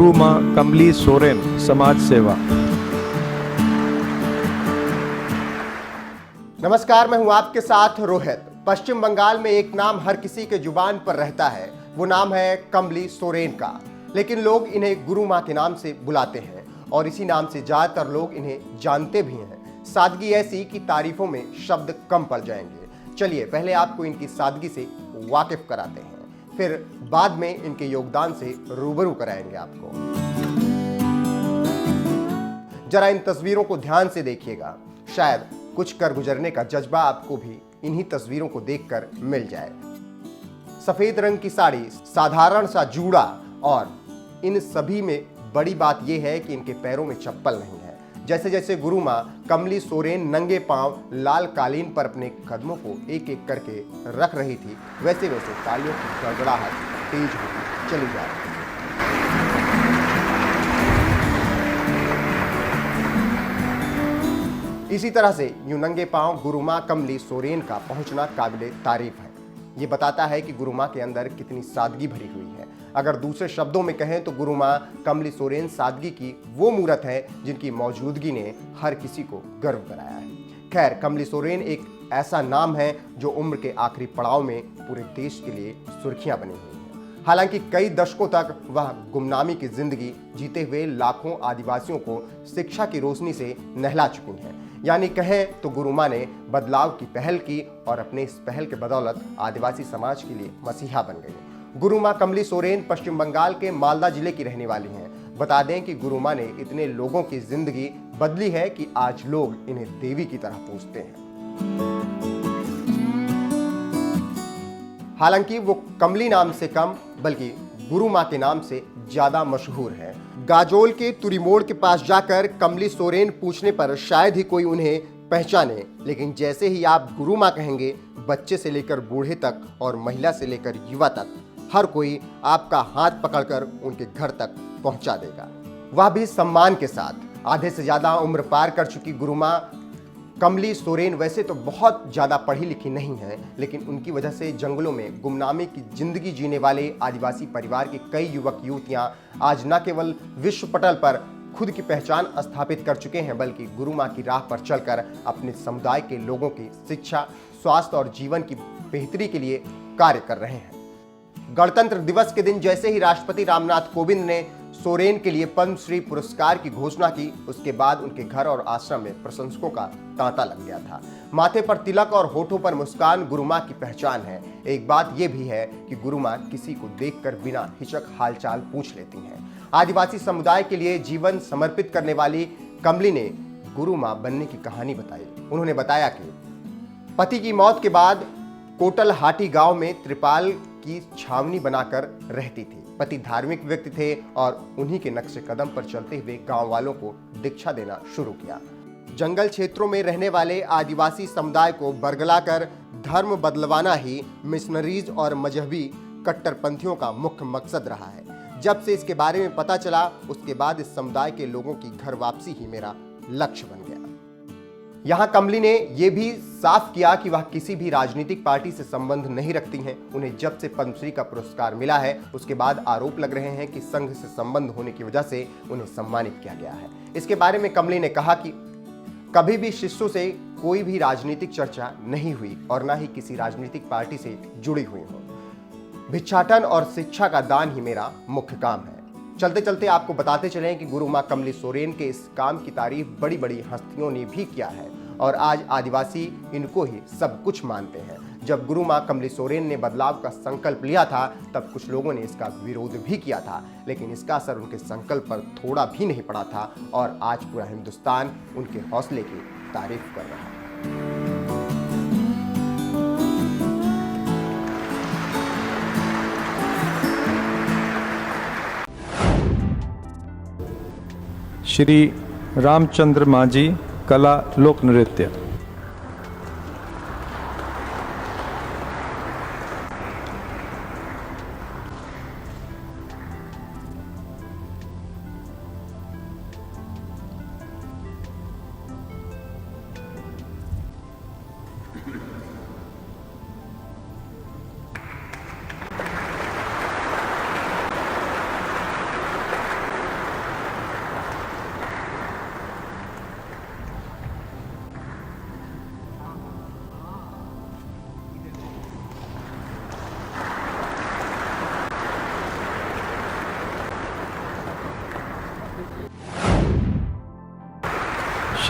गुरु माँ कमली सोरेन समाज सेवा। नमस्कार, मैं हूं आपके साथ रोहित। पश्चिम बंगाल में एक नाम हर किसी के जुबान पर रहता है, वो नाम है कमली सोरेन का। लेकिन लोग इन्हें गुरु माँ के नाम से बुलाते हैं और इसी नाम से ज्यादातर लोग इन्हें जानते भी हैं। सादगी ऐसी कि तारीफों में शब्द कम पड़ जाएंगे। चलिए पहले आपको इनकी सादगी से वाकिफ कराते हैं, फिर बाद में इनके योगदान से रूबरू कराएंगे आपको। जरा इन तस्वीरों को ध्यान से देखिएगा, शायद कुछ कर गुजरने का जज्बा आपको भी इन्हीं तस्वीरों को देखकर मिल जाए। सफेद रंग की साड़ी, साधारण सा जूड़ा, और इन सभी में बड़ी बात यह है कि इनके पैरों में चप्पल नहीं है। जैसे जैसे गुरु माँ कमली सोरेन नंगे पांव लाल कालीन पर अपने कदमों को एक एक करके रख रही थी, वैसे वैसे तालियों की गड़गड़ाहट तेज होती चली जा रही थी। इसी तरह से यूं नंगे पांव गुरु माँ कमली सोरेन का पहुंचना काबिले तारीफ है। ये बताता है कि गुरु माँ के अंदर कितनी सादगी भरी हुई है। अगर दूसरे शब्दों में कहें तो गुरु माँ कमली सोरेन सादगी की वो मूरत है जिनकी मौजूदगी ने हर किसी को गर्व कराया है। खैर, कमली सोरेन एक ऐसा नाम है जो उम्र के आखिरी पड़ाव में पूरे देश के लिए सुर्खियां बनी हुई है। हालांकि कई दशकों तक वह गुमनामी की जिंदगी जीते हुए लाखों आदिवासियों को शिक्षा की रोशनी से नहला चुकी हैं। यानी कहें तो गुरु माँ ने बदलाव की पहल की और अपने इस पहल के बदौलत आदिवासी समाज के लिए मसीहा बन गई। गुरु माँ कमली सोरेन पश्चिम बंगाल के मालदा जिले की रहने वाली हैं। बता दें कि गुरु माँ ने इतने लोगों की जिंदगी बदली है कि आज लोग इन्हें देवी की तरह पूजते हैं। हालांकि वो कमली नाम से कम बल्कि गुरु माँ के नाम से ज्यादा मशहूर है। गाजोल के तुरी मोड़ के पास जाकर कमली सोरेन पूछने पर शायद ही कोई उन्हें पहचाने, लेकिन जैसे ही आप गुरु माँ कहेंगे, बच्चे से लेकर बूढ़े तक और महिला से लेकर युवा तक हर कोई आपका हाथ पकड़कर उनके घर तक पहुंचा देगा, वह भी सम्मान के साथ। आधे से ज्यादा उम्र पार कर चुकी गुरु माँ कमली सोरेन वैसे तो बहुत ज्यादा पढ़ी लिखी नहीं है, लेकिन उनकी वजह से जंगलों में गुमनामी की जिंदगी जीने वाले आदिवासी परिवार के कई युवक युवतियां आज न केवल विश्व पटल पर खुद की पहचान स्थापित कर चुके हैं, बल्कि गुरु माँ की राह पर चलकर अपने समुदाय के लोगों की शिक्षा, स्वास्थ्य और जीवन की बेहतरी के लिए कार्य कर रहे हैं। गणतंत्र दिवस के दिन जैसे ही राष्ट्रपति रामनाथ कोविंद ने सोरेन के लिए पद्मश्री पुरस्कार की घोषणा की, उसके बाद उनके घर और आश्रम में प्रशंसकों का तांता लग गया था। माथे पर तिलक और होठों पर मुस्कान गुरु माँ की पहचान है। एक बात यह भी है कि गुरु माँ किसी को देखकर बिना हिचक हालचाल पूछ लेती हैं। आदिवासी समुदाय के लिए जीवन समर्पित करने वाली कमली ने गुरु माँ बनने की कहानी बताई। उन्होंने बताया कि पति की मौत के बाद कोटलहाटी गांव में त्रिपाल की छावनी बनाकर रहती थी। पति धार्मिक व्यक्ति थे और उन्हीं के नक्शे कदम पर चलते हुए गांव वालों को दीक्षा देना शुरू किया। जंगल क्षेत्रों में रहने वाले आदिवासी समुदाय को बरगलाकर धर्म बदलवाना ही मिशनरीज और मजहबी कट्टरपंथियों का मुख्य मकसद रहा है। जब से इसके बारे में पता चला, उसके बाद इस समुदाय के लोगों की घर वापसी ही मेरा लक्ष्य बन गया। यहाँ कमली ने यह भी साफ किया कि वह किसी भी राजनीतिक पार्टी से संबंध नहीं रखती हैं। उन्हें जब से पद्मश्री का पुरस्कार मिला है, उसके बाद आरोप लग रहे हैं कि संघ से संबंध होने की वजह से उन्हें सम्मानित किया गया है। इसके बारे में कमली ने कहा कि कभी भी शिष्यों से कोई भी राजनीतिक चर्चा नहीं हुई और न ही किसी राजनीतिक पार्टी से जुड़ी हुई हो। भिक्षाटन और शिक्षा का दान ही मेरा मुख्य काम है। चलते चलते आपको बताते चलें कि गुरु माँ कमली सोरेन के इस काम की तारीफ बड़ी बड़ी हस्तियों ने भी किया है और आज आदिवासी इनको ही सब कुछ मानते हैं। जब गुरु माँ कमली सोरेन ने बदलाव का संकल्प लिया था, तब कुछ लोगों ने इसका विरोध भी किया था, लेकिन इसका असर उनके संकल्प पर थोड़ा भी नहीं पड़ा था और आज पूरा हिंदुस्तान उनके हौसले की तारीफ कर रहा है। श्री रामचंद्र मांझी कला लोक नृत्य।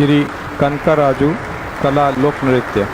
श्री कनकाराजू कला लोक नृत्य।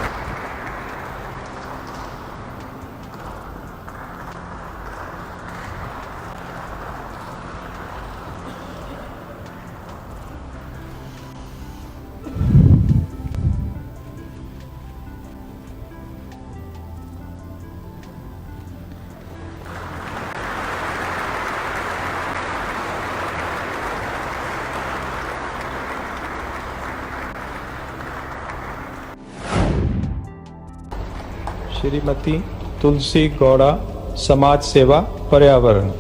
श्रीमती तुलसी गौड़ा समाज सेवा पर्यावरण।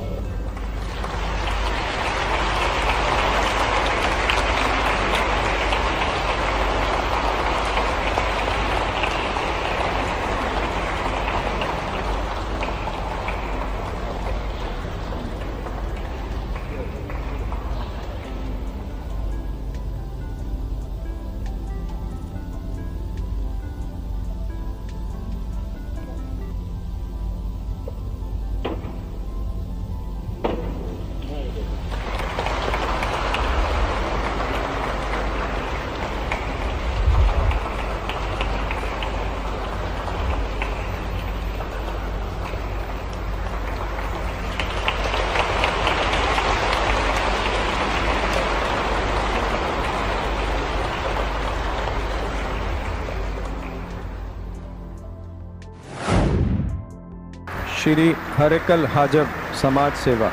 श्री हरेकल हाजब समाज सेवा।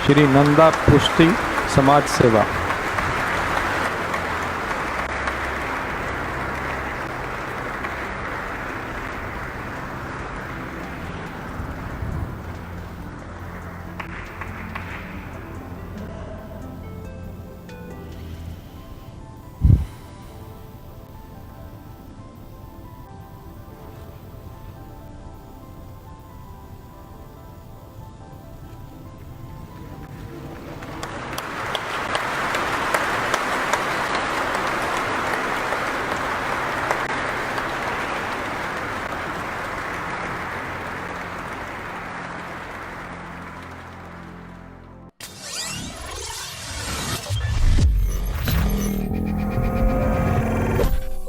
श्री नंदा पुष्टि समाज सेवा।